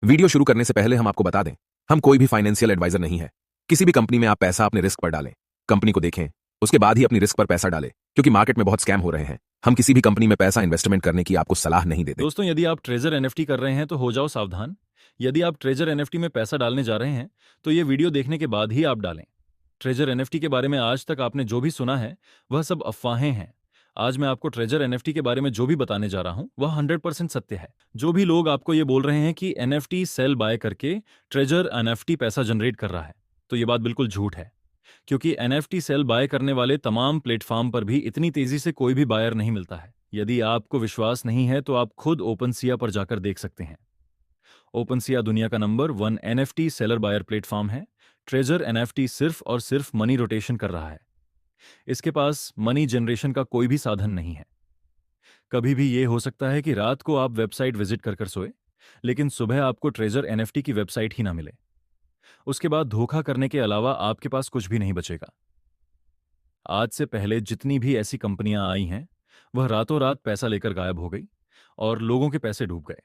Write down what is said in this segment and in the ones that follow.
Video शुरू करने से पहले हम आपको बता दें, हम कोई भी फाइनेंशियल एडवाइजर नहीं है। किसी भी कंपनी में आप पैसा अपने रिस्क पर डालें, कंपनी को देखें, उसके बाद ही अपनी रिस्क पर पैसा डालें, क्योंकि मार्केट में बहुत स्कैम हो रहे हैं। हम किसी भी कंपनी में पैसा इन्वेस्टमेंट करने की आपको सलाह नहीं देते। दोस्तों, यदि आप ट्रेजर एनएफटी कर रहे हैं तो हो जाओ सावधान। यदि आप ट्रेजर एनएफटी में पैसा डालने जा रहे हैं तो ये वीडियो देखने के बाद ही आप डालें। ट्रेजर एनएफटी के बारे में आज तक आपने जो भी सुना है वह सब अफवाहें हैं। आज मैं आपको ट्रेजर एनएफटी के बारे में जो भी बताने जा रहा हूं वह 100% सत्य है। जो भी लोग आपको ये बोल रहे हैं कि एनएफटी सेल बाय करके ट्रेजर एनएफटी पैसा जनरेट कर रहा है, तो ये बात बिल्कुल झूठ है। क्योंकि एनएफटी सेल बाय करने वाले तमाम प्लेटफॉर्म पर भी इतनी तेजी से कोई भी बायर नहीं मिलता है। यदि आपको विश्वास नहीं है तो आप खुद ओपनसिया पर जाकर देख सकते हैं। ओपनसिया दुनिया का number 1 NFT seller buyer platform है। ट्रेजर एनएफटी सिर्फ और सिर्फ मनी रोटेशन कर रहा है। इसके पास मनी जनरेशन का कोई भी साधन नहीं है। कभी भी ये हो सकता है कि रात को आप वेबसाइट विजिट कर कर सोए, लेकिन सुबह आपको ट्रेजर एनएफटी की वेबसाइट ही ना मिले। उसके बाद धोखा करने के अलावा आपके पास कुछ भी नहीं बचेगा। आज से पहले जितनी भी ऐसी कंपनियां आई हैं वह रातों रात पैसा लेकर गायब हो गई और लोगों के पैसे डूब गए।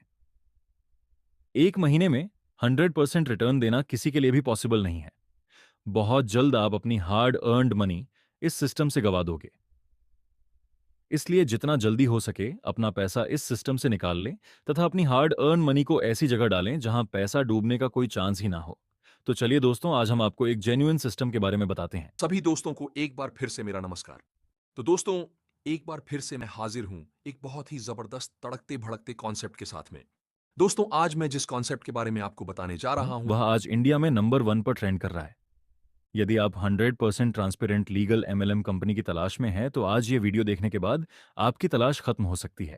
एक महीने में 100% रिटर्न देना किसी के लिए भी पॉसिबल नहीं है। बहुत जल्द आप अपनी हार्ड अर्न्ड मनी इस सिस्टम से गवा दोगे। इसलिए जितना जल्दी हो सके अपना पैसा इस सिस्टम से निकाल लें तथा अपनी हार्ड अर्न मनी को ऐसी जगह डालें जहां पैसा डूबने का कोई चांस ही ना हो। तो चलिए दोस्तों, आज हम आपको एक जेन्युइन सिस्टम के बारे में बताते हैं। सभी दोस्तों को एक बार फिर से मेरा नमस्कार। तो दोस्तों, एक बार फिर से मैं हाजिर हूं एक बहुत ही जबरदस्त तड़कते भड़कते कॉन्सेप्ट के साथ में। दोस्तों, आज मैं जिस कॉन्सेप्ट के बारे में आपको बताने जा रहा हूं वह आज इंडिया में नंबर 1 पर ट्रेंड कर रहा है। यदि आप 100% ट्रांसपेरेंट लीगल एमएलएम कंपनी की तलाश में हैं तो आज ये वीडियो देखने के बाद आपकी तलाश खत्म हो सकती है।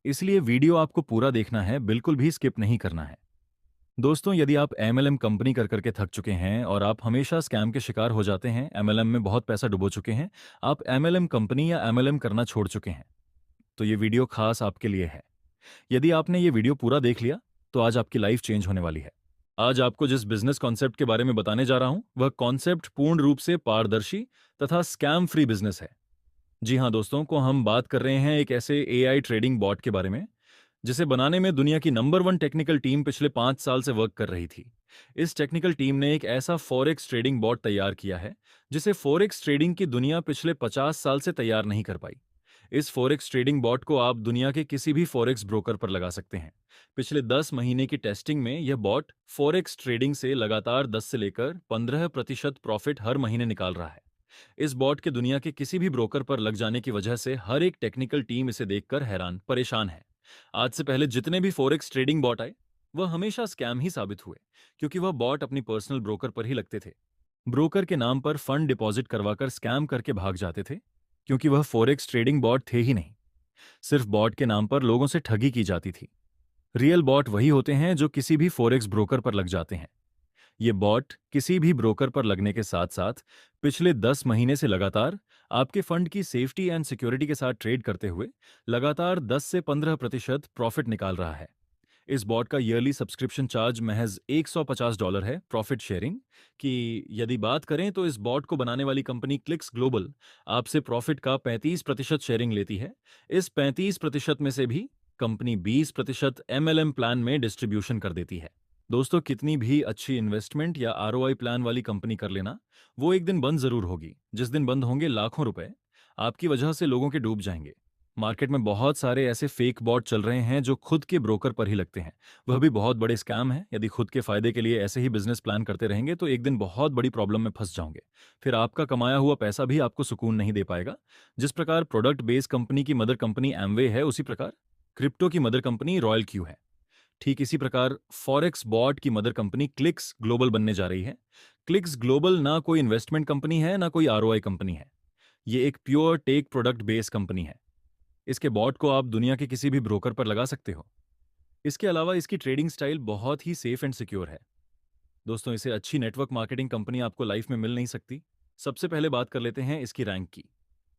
इसलिए वीडियो आपको पूरा देखना है, बिल्कुल भी स्किप नहीं करना है। दोस्तों, यदि आप एमएलएम कंपनी कर करके थक चुके हैं और आप हमेशा स्कैम के शिकार हो जाते हैं, एमएलएम में बहुत पैसा डुबो चुके हैं, आप एमएलएम कंपनी या एमएलएम करना छोड़ चुके हैं, तो ये वीडियो खास आपके लिए है। यदि आपने ये वीडियो पूरा देख लिया तो आज आपकी लाइफ चेंज होने वाली है। आज आपको जिस बिजनेस कॉन्सेप्ट के बारे में बताने जा रहा हूं वह कॉन्सेप्ट पूर्ण रूप से पारदर्शी तथा स्कैम फ्री बिजनेस है। जी हाँ दोस्तों, को हम बात कर रहे हैं एक ऐसे एआई ट्रेडिंग बॉट के बारे में जिसे बनाने में दुनिया की नंबर 1 टेक्निकल टीम पिछले 5 साल से वर्क कर रही थी। इस टेक्निकल टीम ने एक ऐसा फॉरेक्स ट्रेडिंग बॉट तैयार किया है जिसे फॉरेक्स ट्रेडिंग की दुनिया पिछले 50 साल से तैयार नहीं कर पाई। इस फॉरेक्स ट्रेडिंग बॉट को आप दुनिया के किसी भी फॉरेक्स ब्रोकर पर लगा सकते हैं। पिछले 10 महीने की टेस्टिंग में यह बॉट फॉरेक्स ट्रेडिंग से लगातार 10 से लेकर 15% प्रॉफिट हर महीने निकाल रहा है। इस बॉट के दुनिया के किसी भी ब्रोकर पर लग जाने की वजह से हर एक टेक्निकल टीम इसे देखकर हैरान परेशान है। आज से पहले जितने भी फॉरेक्स ट्रेडिंग बॉट आए वह हमेशा स्कैम ही साबित हुए, क्योंकि वह बॉट अपनी पर्सनल ब्रोकर पर ही लगते थे। ब्रोकर के नाम पर फंड डिपॉजिट करवाकर स्कैम करके भाग जाते थे, क्योंकि वह फॉरेक्स ट्रेडिंग बॉट थे ही नहीं। सिर्फ बॉट के नाम पर लोगों से ठगी की जाती थी। रियल बॉट वही होते हैं जो किसी भी फॉरेक्स ब्रोकर पर लग जाते हैं। ये बॉट किसी भी ब्रोकर पर लगने के साथ साथ पिछले 10 महीने से लगातार आपके फंड की सेफ्टी एंड सिक्योरिटी के साथ ट्रेड करते हुए लगातार 10 से 15% प्रॉफिट निकाल रहा है। इस बॉट का ईयरली सब्सक्रिप्शन चार्ज महज $150 है प्रॉफिट शेयरिंग की। यदि बात करें तो इस बॉट को बनाने वाली कंपनी क्लिक्स ग्लोबल आपसे प्रॉफिट का 35% शेयरिंग लेती है। इस 35% में से भी कंपनी 20% एमएलएम प्लान में डिस्ट्रीब्यूशन कर देती है। दोस्तों, कितनी भी अच्छी इन्वेस्टमेंट या आरओआई प्लान वाली कंपनी कर लेना, वो एक दिन बंद जरूर होगी। जिस दिन बंद होंगे लाखों रुपए आपकी वजह से लोगों के डूब जाएंगे। मार्केट में बहुत सारे ऐसे फेक बॉट चल रहे हैं जो खुद के ब्रोकर पर ही लगते हैं। वह भी बहुत बड़े स्कैम है। यदि खुद के फायदे के लिए ऐसे ही बिजनेस प्लान करते रहेंगे तो एक दिन बहुत बड़ी प्रॉब्लम में फंस जाओगे। फिर आपका कमाया हुआ पैसा भी आपको सुकून नहीं दे पाएगा। जिस प्रकार प्रोडक्ट बेस्ड कंपनी की मदर कंपनी एमवे है, उसी प्रकार क्रिप्टो की मदर कंपनी रॉयल क्यू है। ठीक इसी प्रकार फॉरेक्स बॉट की मदर कंपनी क्लिक्स ग्लोबल बनने जा रही है। क्लिक्स ग्लोबल ना कोई इन्वेस्टमेंट कंपनी है ना कोई आरओआई कंपनी है। ये एक pure tech product based company है। इसके बॉट को आप दुनिया के किसी भी ब्रोकर पर लगा सकते हो। इसके अलावा इसकी ट्रेडिंग स्टाइल बहुत ही सेफ एंड सिक्योर है। दोस्तों, इसे अच्छी नेटवर्क मार्केटिंग कंपनी आपको लाइफ में मिल नहीं सकती। सबसे पहले बात कर लेते हैं इसकी रैंक की।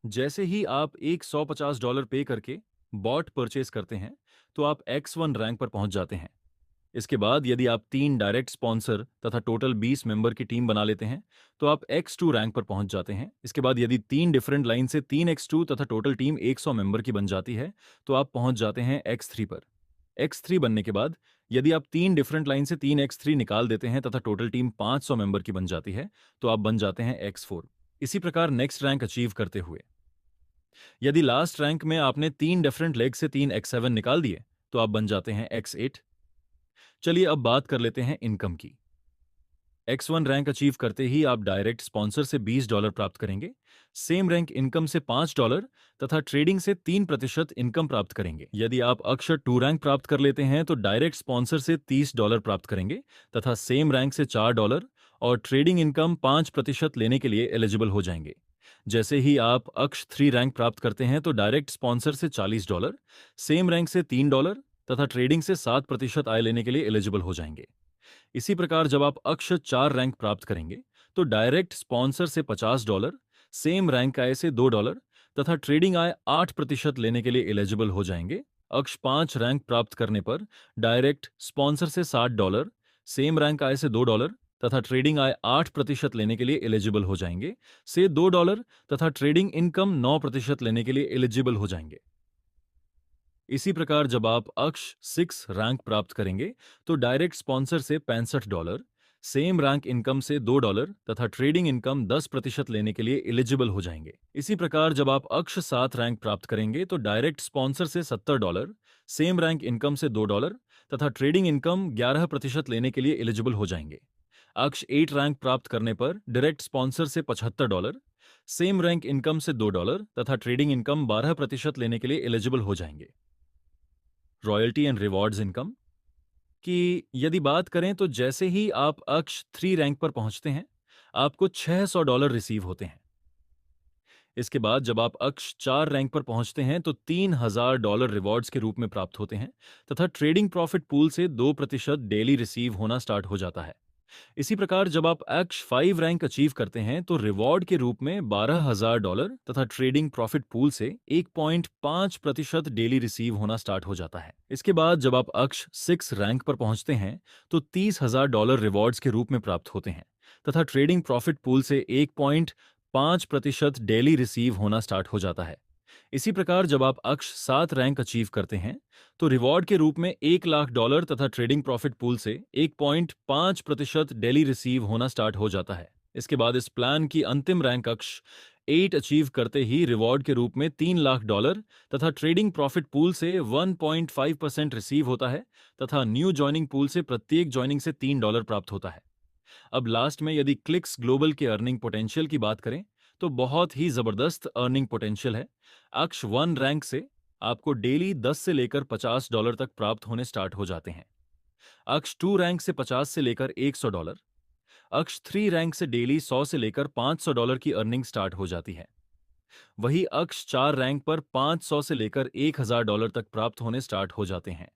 जैसे ही आप एक $150 पे करके बॉट परचेज करते हैं तो आप X1 रैंक पर पहुंच जाते हैं। इसके बाद यदि आप 3 डायरेक्ट स्पॉन्सर तथा टोटल 20 मेंबर की टीम बना लेते हैं तो आप X2 रैंक पर पहुंच जाते हैं। इसके बाद यदि 3 डिफरेंट लाइन से 3X2 तथा टोटल टीम 100 मेंबर की बन जाती है तो आप पहुंच जाते हैं X3 पर। X3 बनने के बाद यदि आप 3 डिफरेंट लाइन से 3 X3 निकाल देते हैं तथा टोटल टीम 500 मेंबर की बन जाती है तो आप बन जाते हैं X4। इसी प्रकार नेक्स्ट रैंक अचीव करते हुए यदि लास्ट रैंक में आपने 3 डिफरेंट लेग से 3 X7 निकाल दिए तो आप बन जाते हैं X8। चलिए अब बात कर लेते हैं इनकम की। X1 रैंक अचीव करते ही आप डायरेक्ट स्पॉन्सर से $20 प्राप्त करेंगे, सेम रैंक इनकम से $5 तथा ट्रेडिंग से 3% इनकम प्राप्त करेंगे। यदि आप अक्षर 2 रैंक प्राप्त कर लेते हैं तो डायरेक्ट स्पॉन्सर से $30 प्राप्त करेंगे तथा सेम रैंक से $4 और ट्रेडिंग इनकम 5% लेने के लिए एलिजिबल हो जाएंगे। जैसे ही आप अक्ष 3 रैंक प्राप्त करते हैं तो डायरेक्ट स्पॉन्सर से $40, सेम रैंक से $3 तथा ट्रेडिंग से 7% आय लेने के लिए एलिजिबल हो जाएंगे। इसी प्रकार जब आप अक्ष 4 रैंक प्राप्त करेंगे तो डायरेक्ट स्पॉन्सर से $50, सेम रैंक आय से $2 तथा ट्रेडिंग आय 8% लेने के लिए एलिजिबल हो जाएंगे। अक्ष 5 रैंक प्राप्त करने पर डायरेक्ट स्पॉन्सर से $60, सेम रैंक आय से $2 तथा ट्रेडिंग आय 8% लेने के लिए एलिजिबल हो जाएंगे से $2 तथा ट्रेडिंग इनकम 9% लेने के लिए एलिजिबल हो जाएंगे। इसी प्रकार जब आप अक्ष 6 रैंक प्राप्त करेंगे तो डायरेक्ट स्पॉन्सर से $65, सेम रैंक इनकम से $2 तथा ट्रेडिंग इनकम 10% लेने के लिए एलिजिबल हो जाएंगे। इसी प्रकार जब आप अक्ष 7 रैंक प्राप्त करेंगे तो डायरेक्ट स्पॉन्सर से $70, सेम रैंक इनकम से $2 तथा ट्रेडिंग इनकम 11% लेने के लिए एलिजिबल हो जाएंगे। अक्ष 8 रैंक प्राप्त करने पर डायरेक्ट स्पॉन्सर से $75, सेम रैंक इनकम से $2 तथा ट्रेडिंग इनकम 12% लेने के लिए एलिजिबल हो जाएंगे। रॉयल्टी एंड रिवॉर्ड्स इनकम की यदि बात करें तो जैसे ही आप अक्ष 3 रैंक पर पहुंचते हैं आपको $600 रिसीव होते हैं। इसके बाद जब आप अक्ष 4 रैंक पर पहुंचते हैं तो $3000 रिवॉर्ड्स के रूप में प्राप्त होते हैं तथा ट्रेडिंग प्रॉफिट पूल से 2% डेली रिसीव होना स्टार्ट हो जाता है। इसी प्रकार जब आप अक्ष 5 रैंक अचीव करते हैं तो रिवॉर्ड के रूप में $12000 तथा ट्रेडिंग प्रॉफिट पूल से 1.5% डेली रिसीव होना स्टार्ट हो जाता है। इसके बाद जब आप अक्ष 6 रैंक पर पहुंचते हैं तो $30000 रिवॉर्ड्स के रूप में प्राप्त होते हैं तथा ट्रेडिंग प्रॉफिट पूल से 1.5% डेली रिसीव होना स्टार्ट हो जाता है। इसी प्रकार जब आप अक्ष 7 रैंक अचीव करते हैं तो रिवॉर्ड के रूप में $1,00,000 तथा ट्रेडिंग प्रॉफिट पूल से 1.5% डेली रिसीव होना स्टार्ट हो जाता है। इसके बाद इस प्लान की अंतिम रैंक अक्ष 8 अचीव करते ही रिवॉर्ड के रूप में $3,00,000 तथा ट्रेडिंग प्रॉफिट पूल से 1.5% रिसीव होता है तथा न्यू ज्वाइनिंग पूल से प्रत्येक ज्वाइनिंग से $3 प्राप्त होता है। अब लास्ट में यदि क्लिक्स ग्लोबल के अर्निंग पोटेंशियल की बात करें तो बहुत ही जबरदस्त अर्निंग पोटेंशियल है। अक्ष 1 रैंक से आपको डेली 10 से लेकर $50 तक प्राप्त होने स्टार्ट हो जाते हैं। अक्ष 2 रैंक से 50 से लेकर $100, अक्ष 3 रैंक से डेली 100 से लेकर $500 की अर्निंग स्टार्ट हो जाती है। वही अक्ष 4 रैंक पर 500 से लेकर $1000 तक प्राप्त होने स्टार्ट हो जाते हैं।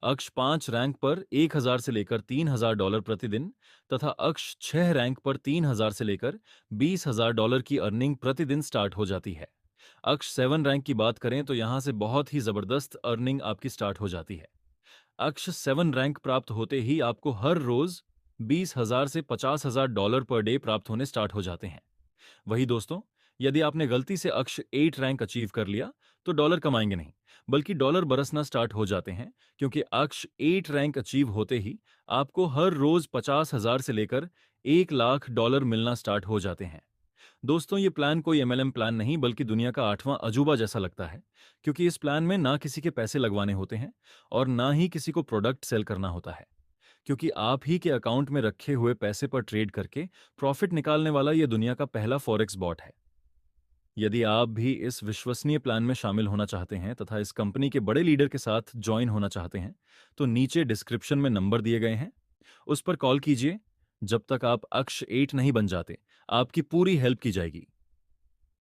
अक्ष 5 रैंक पर 1000 से लेकर $3000 प्रतिदिन तथा अक्ष 6 रैंक पर 3000 से लेकर $20000 की अर्निंग प्रतिदिन स्टार्ट हो जाती है। अक्ष 7 रैंक की बात करें तो यहां से बहुत ही जबरदस्त अर्निंग आपकी स्टार्ट हो जाती है। अक्ष 7 रैंक प्राप्त होते ही आपको हर रोज 20,000 से $50,000 पर डे प्राप्त होने स्टार्ट हो जाते हैं। वही दोस्तों, यदि आपने गलती से अक्ष 8 रैंक अचीव कर लिया तो डॉलर कमाएंगे नहीं बल्कि डॉलर बरसना स्टार्ट हो जाते हैं, क्योंकि अक्ष 8 रैंक अचीव होते ही आपको हर रोज 50,000 से लेकर $1,00,000 मिलना स्टार्ट हो जाते हैं। दोस्तों, ये प्लान कोई एमएलएम प्लान नहीं बल्कि दुनिया का 8वां अजूबा जैसा लगता है, क्योंकि इस प्लान में ना किसी के पैसे लगवाने होते हैं और ना ही किसी को प्रोडक्ट सेल करना होता है, क्योंकि आप ही के अकाउंट में रखे हुए पैसे पर ट्रेड करके प्रॉफिट निकालने वाला यह दुनिया का पहला फॉरेक्स बॉट है। यदि आप भी इस विश्वसनीय प्लान में शामिल होना चाहते हैं तथा इस कंपनी के बड़े लीडर के साथ ज्वाइन होना चाहते हैं तो नीचे डिस्क्रिप्शन में नंबर दिए गए हैं, उस पर कॉल कीजिए। जब तक आप अक्ष 8 नहीं बन जाते आपकी पूरी हेल्प की जाएगी।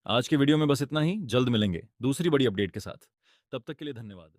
आज के वीडियो में बस इतना ही। जल्द मिलेंगे दूसरी बड़ी अपडेट के साथ। तब तक के लिए धन्यवाद।